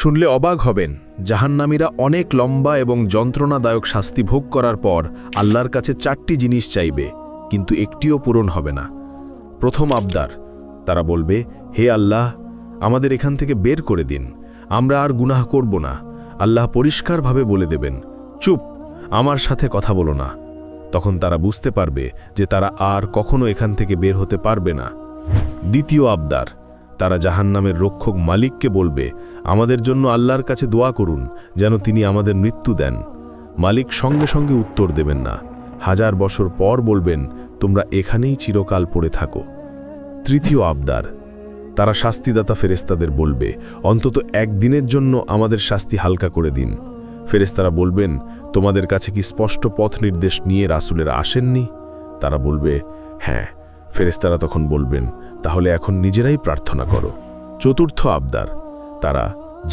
শুনলে অবাক হবেন, জাহান্নামীরা অনেক লম্বা এবং যন্ত্রণাদায়ক শাস্তি ভোগ করার পর আল্লাহর কাছে 4টি জিনিস চাইবে, কিন্তু একটিও পূরণ হবে না। প্রথম আবদার, তারা বলবে, হে আল্লাহ, আমাদের এখান থেকে বের করে দিন, আমরা আর গুনাহ করব না। আল্লাহ পরিষ্কারভাবে বলে দেবেন, চুপ, আমার সাথে কথা বলো না। তখন তারা বুঝতে পারবে যে তারা আর কখনো এখান থেকে বের হতে পারবে না। দ্বিতীয় আবদার, তারা জাহান্নামের রক্ষক মালিককে বলবে, আমাদের জন্য আল্লাহর কাছে দোয়া করুন যেন তিনি আমাদের মৃত্যু দেন। মালিক সঙ্গে সঙ্গে উত্তর দেবেন না, 1000 বছর পর বলবেন, তোমরা এখানেই চিরকাল পড়ে থাকো। তৃতীয় আবদার, তারা শাস্তিদাতা ফেরেশতাদের বলবে, অন্তত একদিনের জন্য আমাদের শাস্তি হালকা করে দিন। ফেরেশতারা বলবেন, তোমাদের কাছে কি স্পষ্ট পথ নির্দেশ নিয়ে রাসূলেরা আসেননি? তারা বলবে, হ্যাঁ। ফেরেশতারা তখন বলবেন, তাহলে এখন নিজেরাই প্রার্থনা করো। চতুর্থ আবদার, তারা